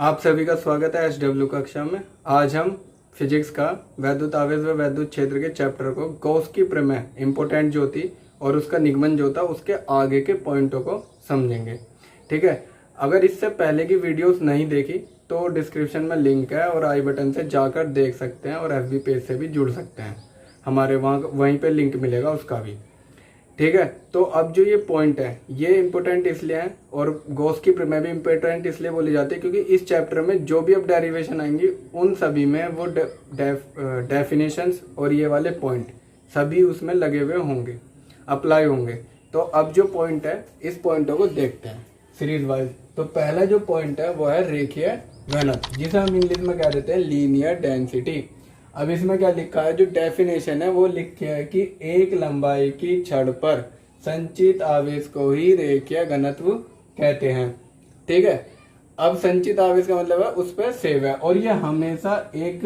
आप सभी का स्वागत है एसडब्ल्यू कक्षा में। आज हम फिजिक्स का वैद्युत आवेश व वैद्युत क्षेत्र के चैप्टर को गॉस की प्रमेय इम्पोर्टेंट जो थी और उसका निगमन जो था उसके आगे के पॉइंटों को समझेंगे। ठीक है, अगर इससे पहले की वीडियोस नहीं देखी तो डिस्क्रिप्शन में लिंक है और आई बटन से जाकर देख सकते हैं और FB पेज से भी जुड़ सकते हैं, हमारे वहीं पे लिंक मिलेगा उसका भी। ठीक है, तो अब जो ये पॉइंट है ये इम्पोर्टेंट इसलिए है और गॉस की प्रमेय भी इम्पोर्टेंट इसलिए बोली जाती है क्योंकि इस चैप्टर में जो भी अब डेरिवेशन आएंगी उन सभी में वो डेफिनेशंस और ये वाले पॉइंट सभी उसमें लगे हुए होंगे, अप्लाई होंगे। तो अब जो पॉइंट है इस पॉइंटों को देखते हैं सीरीज वाइज। तो पहला जो पॉइंट है वो है रेखीय घनत्व, जिसे हम इंग्लिश में कह देते हैं लीनियर डेंसिटी। अब इसमें क्या लिखा है, जो डेफिनेशन है वो लिखी है कि एक लंबाई की छड़ पर संचित आवेश को ही रेखीय घनत्व कहते हैं। ठीक है, अब संचित आवेश का मतलब है उस पर सेव है और ये हमेशा एक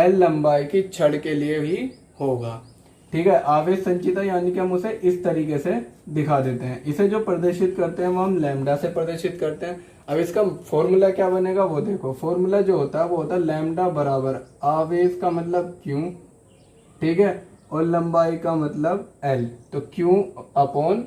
L लंबाई की छड़ के लिए ही होगा। ठीक है, आवेश संचित है यानी कि हम उसे इस तरीके से दिखा देते हैं। इसे जो प्रदर्शित करते हैं वो हम लैम्डा से प्रदर्शित करते हैं। अब इसका फॉर्मूला क्या बनेगा वो देखो। फॉर्मूला जो होता है वो होता है लैम्डा बराबर आवेश का मतलब Q, ठीक है, और लंबाई का मतलब L, तो Q अपॉन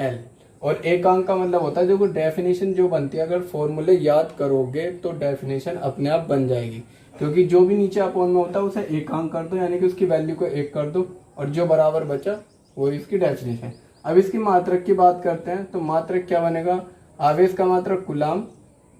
L। और एकांक का मतलब होता है जो डेफिनेशन जो बनती है, अगर फॉर्मूले याद करोगे तो डेफिनेशन अपने आप बन जाएगी, क्योंकि जो भी नीचे अपॉन में होता है उसे एकांक कर दो यानी कि उसकी वैल्यू को 1 कर दो और जो बराबर बचा वो इसकी डेफिनेशन। अब इसकी मात्रक की बात करते हैं तो मात्रक क्या बनेगा, आवेश का मात्रक कूलाम,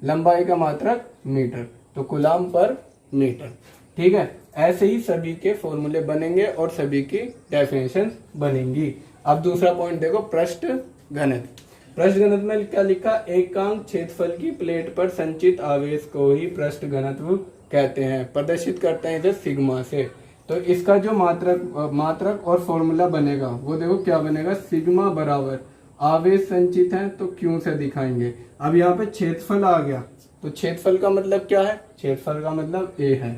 लंबाई का मात्रक मीटर, तो कूलाम पर मीटर। ठीक है, ऐसे ही सभी के फॉर्मूले बनेंगे और सभी की डेफिनेशन बनेंगी। अब दूसरा पॉइंट देखो, पृष्ठ घनत्व। पृष्ठ घनत्व में क्या लिखा, एकांक क्षेत्रफल की प्लेट पर संचित आवेश को ही पृष्ठ घनत्व कहते हैं। प्रदर्शित करते हैं इसे सिग्मा से। तो इसका जो मात्रक और फॉर्मूला बनेगा वो देखो क्या बनेगा, सिग्मा बराबर आवेश संचित है तो Q से दिखाएंगे। अब यहाँ पे क्षेत्रफल आ गया तो क्षेत्रफल का मतलब क्या है, क्षेत्रफल का मतलब A है।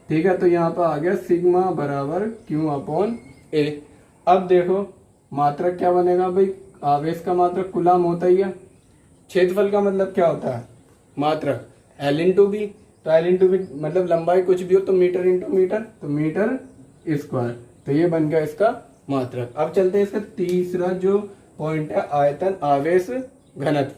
ठीक है, तो यहाँ पे आ गया सिग्मा बराबर Q अपॉन A। अब देखो मात्रक क्या बनेगा भाई, आवेश का मात्रक कूलाम होता ही है, क्षेत्रफल का मतलब क्या होता है मात्रक L इंटू बी, तो L इंटू बी मतलब लंबाई कुछ भी हो तो मीटर इंटू मीटर, तो मीटर स्क्वायर, तो ये बन गया इसका मात्रक। अब चलते हैं इसका तीसरा जो पॉइंट है, आयतन आवेश घनत्व।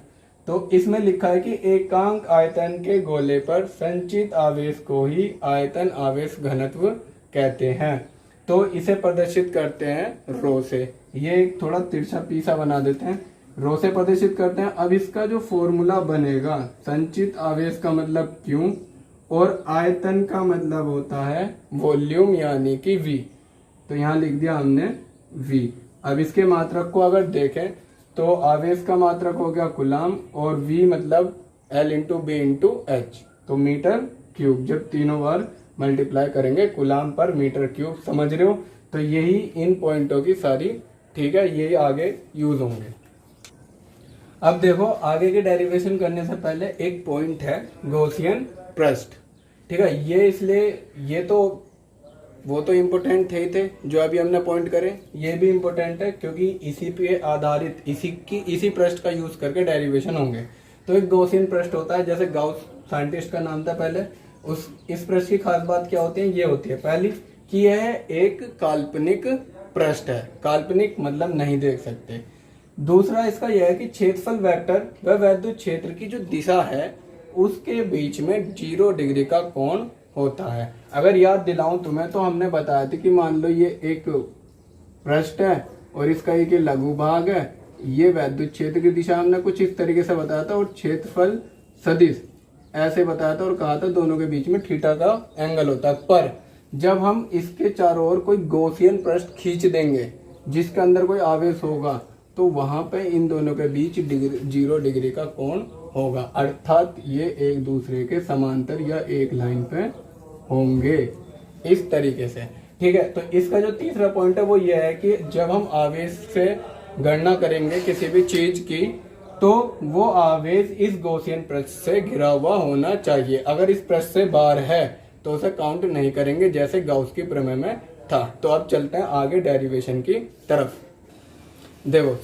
तो इसमें लिखा है कि एकांक आयतन के गोले पर संचित आवेश को ही आयतन आवेश घनत्व कहते हैं। तो इसे प्रदर्शित करते हैं रो से, ये एक थोड़ा तिरछा पीसा बना देते हैं, रो से प्रदर्शित करते हैं। अब इसका जो फॉर्मूला बनेगा, संचित आवेश का मतलब Q और आयतन का मतलब होता है वॉल्यूम यानी कि V, तो यहाँ लिख दिया हमने V। अब इसके मात्रक को अगर देखें तो आवेश का मात्रक हो गया कूलाम और V मतलब L into B into H, तो मीटर क्यूब। जब तीनों बार मल्टीप्लाई करेंगे कूलाम पर मीटर क्यूब, समझ रहे हो। तो यही इन पॉइंटों की सारी, ठीक है, यही आगे यूज होंगे। अब देखो आगे के डेरिवेशन करने से पहले एक पॉइंट है गॉसियन पृष्ठ। ठीक है, ये इसलिए ये तो वो तो इम्पोर्टेंट थे ही थे जो अभी हमने पॉइंट करे, ये भी इम्पोर्टेंट है क्योंकि इसी पे आधारित इसी पृष्ठ का यूज करके डेरिवेशन होंगे। तो एक गॉसियन पृष्ठ होता है, जैसे गाउस साइंटिस्ट का नाम था पहले। इस पृष्ठ की खास बात क्या होती है, ये होती है पहली कि यह एक काल्पनिक पृष्ठ है, काल्पनिक मतलब नहीं देख सकते। दूसरा इसका यह है कि क्षेत्रफल वेक्टर व वैद्युत क्षेत्र की जो दिशा है उसके बीच में 0 डिग्री का कोण होता है। अगर याद दिलाऊं तुम्हें तो हमने बताया था कि मान लो ये एक पृष्ठ है और इसका एक लघु भाग है, ये वैद्युत क्षेत्र की दिशा हमने कुछ इस तरीके से बताया था और क्षेत्रफल सदिश ऐसे बताया था और कहा था दोनों के बीच में थीटा का एंगल होता है। पर जब हम इसके चारों ओर कोई गॉसियन पृष्ठ खींच देंगे जिसके अंदर कोई आवेश होगा तो वहां पे इन दोनों के बीच 0 डिग्री का कोण होगा, अर्थात ये एक दूसरे के समांतर या एक लाइन पे होंगे इस तरीके से। ठीक है, तो इसका जो तीसरा पॉइंट है वो ये है कि जब हम आवेश से गणना करेंगे किसी भी चीज की तो वो आवेश इस गॉसियन पृष्ठ से घिरा हुआ होना चाहिए। अगर इस पृष्ठ से बाहर है तो उसे काउंट नहीं करेंगे जैसे गाउस की प्रमेय में था। तो अब चलते हैं आगे डेरिवेशन की तरफ। देखो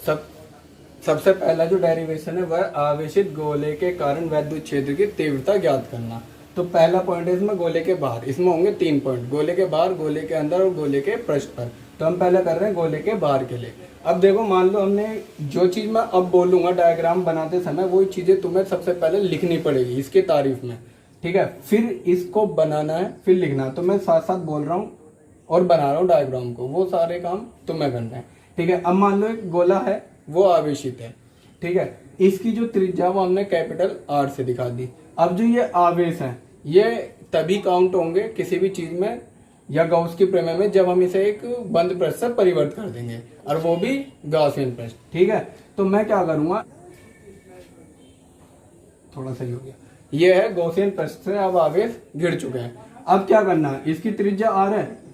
सबसे पहला जो डेरिवेशन है वह आवेशित गोले के कारण वैद्युत क्षेत्र की तीव्रता ज्ञात करना। तो पहला पॉइंट है इसमें गोले के बाहर, इसमें होंगे 3 पॉइंट, गोले के बाहर, गोले के अंदर और गोले के पृष्ठ पर। तो हम पहले कर रहे हैं गोले के बाहर के लिए। अब देखो, मान लो हमने जो चीज़ मैं अब बोलूँगा डायग्राम बनाते समय, वही चीज़ें तुम्हें सबसे पहले लिखनी पड़ेगी इसके तारीफ में, ठीक है। फिर इसको बनाना है, फिर लिखना है। तो मैं साथ साथ बोल रहा हूँ और बना रहा हूँ डायग्राम को, वो सारे काम तुम्हें करना है, ठीक है। अब मान लो एक गोला है, वो आवेशित है, ठीक है। इसकी जो त्रिज्या वो हमने कैपिटल R से दिखा दी। अब जो ये आवेश है, ये तभी काउंट होंगे किसी भी चीज में या गाउस की प्रमेय में जब हम इसे एक बंद पृष्ठ से परिवर्तित कर देंगे, और वो भी गॉसियन पृष्ठ, ठीक है। तो मैं क्या करूंगा, थोड़ा सही हो गया, ये है गॉसियन पृष्ठ से अब आवेश गिर चुके हैं। अब क्या करना है, इसकी त्रिज्या R है,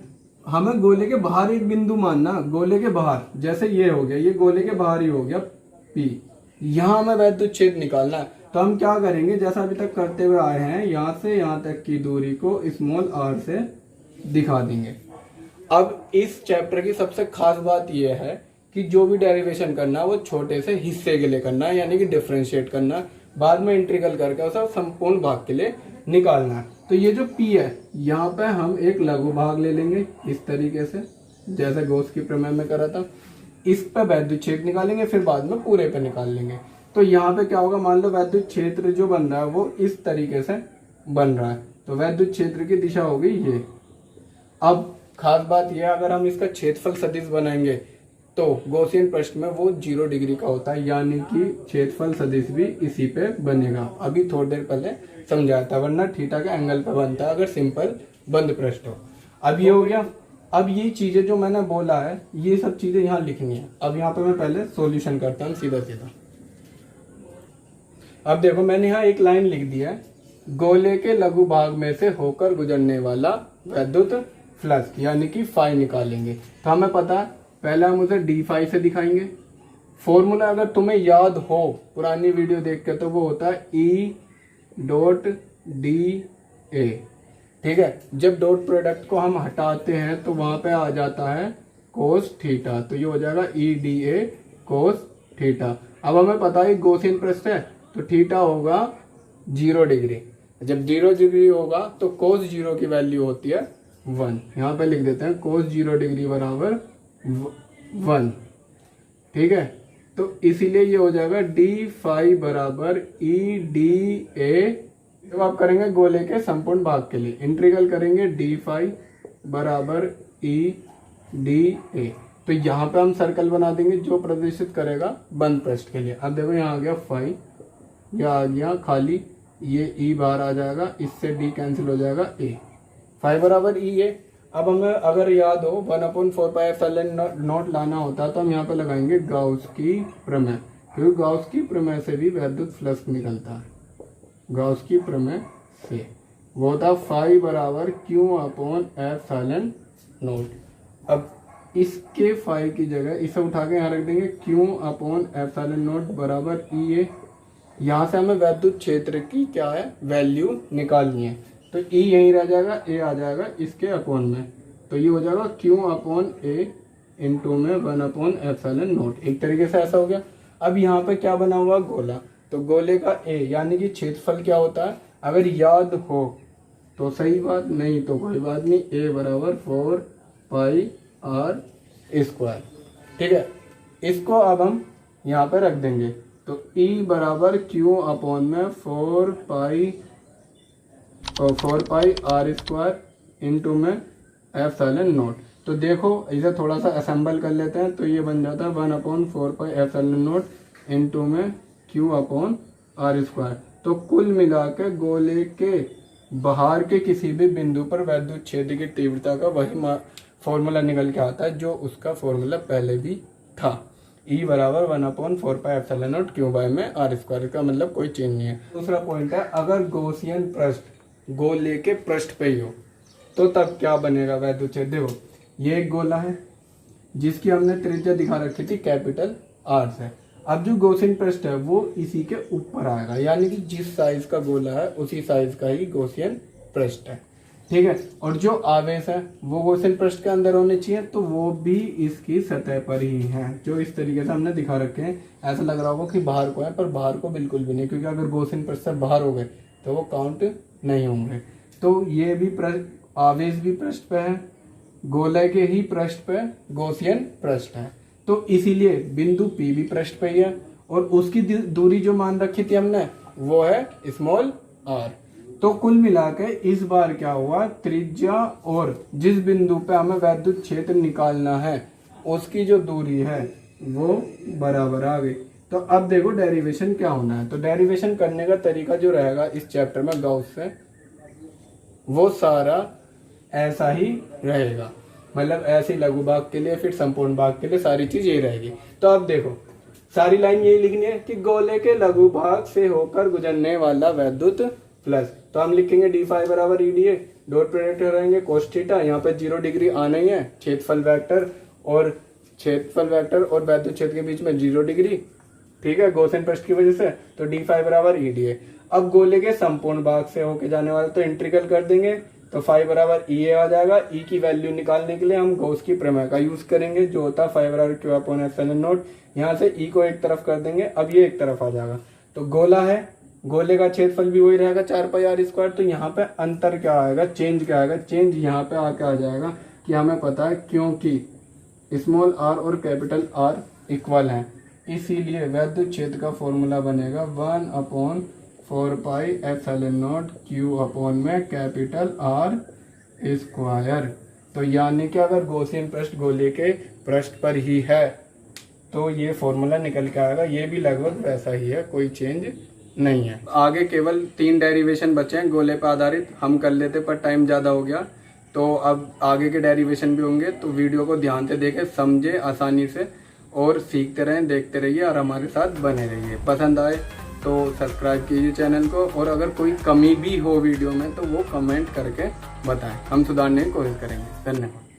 हमें गोले के बाहर एक बिंदु मानना, गोले के बाहर, जैसे ये हो गया, ये गोले के बाहर ही हो गया P, यहां हमें वैद्युत क्षेत्र निकालना है। तो हम क्या करेंगे, जैसा अभी तक करते हुए आए हैं, यहां से यहां तक की दूरी को स्मॉल r से दिखा देंगे। अब इस चैप्टर की सबसे खास बात यह है कि जो भी डेरिवेशन करना है वो छोटे से हिस्से के लिए करना है, यानी कि डिफरेंशिएट करना है, बाद में इंटीग्रल करके उसे संपूर्ण भाग के लिए निकालना है। तो ये जो P है, यहाँ पे हम एक लघु भाग ले लेंगे इस तरीके से, जैसे गॉस की प्रमेय में करा था। इस पे वैद्युत क्षेत्र निकालेंगे, फिर बाद में पूरे पे निकाल लेंगे। तो यहाँ पे क्या होगा, मान लो वैद्युत क्षेत्र जो बन रहा है वो इस तरीके से बन रहा है, तो वैद्युत क्षेत्र की दिशा होगी ये। अब खास बात यह, अगर हम इसका क्षेत्रफल सदिश बनाएंगे तो गॉसियन पृष्ठ में वो 0 डिग्री का होता है, यानी कि क्षेत्रफल सदिश भी इसी पे बनेगा। अभी थोड़ी देर पहले समझाया था, वरना थीटा के एंगल पे बनता है अगर सिंपल बंद पृष्ठ हो। अब ये हो गया। अब ये चीजें जो मैंने बोला है, ये सब चीजें यहाँ लिखनी है। अब यहाँ पे मैं पहले सॉल्यूशन करता हूँ सीधा सीधा। अब देखो, मैंने यहाँ एक लाइन लिख दी है, गोले के लघु भाग में से होकर गुजरने वाला वैद्युत फ्लक्स, यानी कि फाई निकालेंगे। तो हमें पता है, पहले हम उसे डी फाई से दिखाएंगे। फॉर्मूला अगर तुम्हें याद हो पुरानी वीडियो देख के, तो वो होता है ई डॉट डी ए, ठीक है। जब डॉट प्रोडक्ट को हम हटाते हैं तो वहां पे आ जाता है कोस थीटा, तो ये हो जाएगा E D A cos theta. अब हमें पता है गॉसियन पृष्ठ है, तो थीटा होगा 0 डिग्री। जब 0 डिग्री होगा तो कोस 0 की वैल्यू होती है 1। यहाँ पे लिख देते हैं कोस 0 डिग्री बराबर 1, ठीक है। तो इसीलिए ये हो जाएगा डी फाई बराबर ई डी ए। तो आप करेंगे गोले के संपूर्ण भाग के लिए, इंटीग्रल करेंगे डी फाई बराबर ई डी ए। तो यहाँ पे हम सर्कल बना देंगे जो प्रदर्शित करेगा बंद पृष्ठ के लिए। अब देखो, यहाँ आ गया फाई, यह आ गया खाली, ये ई बाहर आ जाएगा, इससे डी कैंसिल हो जाएगा ए, फाई बराबर ई ए। अब हमें अगर याद हो 1/4πε0 लाना होता है, तो हम यहाँ पे लगाएंगे गाउस की प्रमेय, क्योंकि गाउस की प्रमेय से भी वैद्युत फ्लक्स निकलता है। गाउस की प्रमेय से वो होता फाई बराबर Q/ε0। अब इसके फाई की जगह इसे उठा के यहाँ रख देंगे Q/ε0 बराबर ई ए। यहाँ से हमें वैद्युत क्षेत्र की क्या है, वैल्यू निकालनी है। तो ई यहीं रह जाएगा, ए आ जाएगा इसके अपॉन में, तो ये हो जाएगा Q/A इंटू में 1/ε0। एक तरीके से ऐसा हो गया। अब यहाँ पे क्या बना हुआ, गोला, तो गोले का ए यानी कि क्षेत्रफल क्या होता है, अगर याद हो तो सही बात, नहीं तो कोई बात नहीं, ए बराबर 4πr², ठीक है। इसको अब हम यहाँ पे रख देंगे, तो E बराबर Q/में 4πr² इंटू में ε0। तो देखो, इसे थोड़ा सा असेंबल कर लेते हैं, तो ये बन जाता है 1/4πε0 इंटू में Q/r²। तो कुल मिला के गोले के बाहर के किसी भी बिंदु पर वैद्युत क्षेत्र की तीव्रता का वही फॉर्मूला निकल के आता है जो उसका फॉर्मूला पहले भी था। E बराबर 1/4πε0 Q/r², का मतलब कोई चेंज नहीं है। दूसरा पॉइंट है, अगर गॉसियन पृष्ठ गोले के पृष्ठ पे ही हो तो तब क्या बनेगा वैद्युत क्षेत्र। देखो, ये एक गोला है जिसकी हमने त्रिज्या दिखा रखी थी कैपिटल R से। अब जो गॉसियन पृष्ठ है वो इसी के ऊपर आएगा, यानी कि जिस साइज का गोला है उसी साइज का ही गॉसियन पृष्ठ है, ठीक है। और जो आवेश है वो गॉसियन पृष्ठ के अंदर होने चाहिए, तो वो भी इसकी सतह पर ही है, जो इस तरीके से हमने दिखा रखे हैं। ऐसा लग रहा होगा कि बाहर को है, पर बाहर को बिल्कुल भी नहीं, क्योंकि अगर गॉसियन पृष्ठ से बाहर हो गए तो वो काउंट नहीं होंगे। तो ये भी आवेश भी पृष्ठ पे है, गोले के ही पृष्ठ पे गॉसियन पृष्ठ है, तो इसीलिए बिंदु P भी पृष्ठ पे ही है। और उसकी दूरी जो मान रखी थी हमने वो है स्मॉल r। तो कुल मिलाकर इस बार क्या हुआ, त्रिज्या और जिस बिंदु पे हमें वैद्युत क्षेत्र निकालना है उसकी जो दूरी है वो बराबर आ गई। तो अब देखो डेरिवेशन क्या होना है। तो डेरिवेशन करने का तरीका जो रहेगा इस चैप्टर में गाउस से, वो सारा ऐसा ही रहेगा, मतलब ऐसे लघु भाग के लिए फिर संपूर्ण भाग के लिए सारी चीज यही रहेगी। तो अब देखो सारी लाइन यही लिखनी है कि गोले के लघु भाग से होकर गुजरने वाला वैद्युत प्लस, तो हम लिखेंगे डी फाई बराबर EDA, डॉट प्रोडक्ट रहेंगे कोस थीटा, यहाँ पे 0 डिग्री आना ही है, क्षेत्रफल वेक्टर और वैद्युत क्षेत्र के बीच में 0 डिग्री, ठीक है, गॉसियन पृष्ठ की वजह से। तो डी फाई बराबर EDA। अब गोले के संपूर्ण भाग से होके जाने वाला तो इंटीग्रल कर देंगे, तो फाई बराबर EA आ जाएगा। E की वैल्यू निकालने के लिए हम गॉस की प्रमेय का यूज करेंगे, जो होता है फाई बराबर Q/ε0। यहाँ से E को एक तरफ कर देंगे, अब ये एक तरफ आ जाएगा। तो गोला है, गोले का क्षेत्रफल भी वही रहेगा 4πr²। तो यहाँ पे अंतर क्या आएगा, चेंज क्या आएगा, चेंज यहाँ पे आके आ जाएगा कि हमें पता है क्योंकि स्मॉल r और कैपिटल R इक्वल हैं, इसीलिए वैद्युत क्षेत्र का फॉर्मूला बनेगा 1/4πε0 Q/R²। तो यानी कि अगर गॉसियन पृष्ठ गोले के पृष्ठ पर ही है तो ये फॉर्मूला निकल के आएगा। ये भी लगभग वैसा ही है, कोई चेंज नहीं है। आगे केवल 3 डेरिवेशन बचे हैं गोले पर आधारित, हम कर लेते पर टाइम ज़्यादा हो गया। तो अब आगे के डेरिवेशन भी होंगे, तो वीडियो को ध्यान से देखें, समझे आसानी से, और सीखते रहें, देखते रहिए और हमारे साथ बने रहिए। पसंद आए तो सब्सक्राइब कीजिए चैनल को, और अगर कोई कमी भी हो वीडियो में तो वो कमेंट करके बताएं, हम सुधारने की कोशिश करेंगे। धन्यवाद।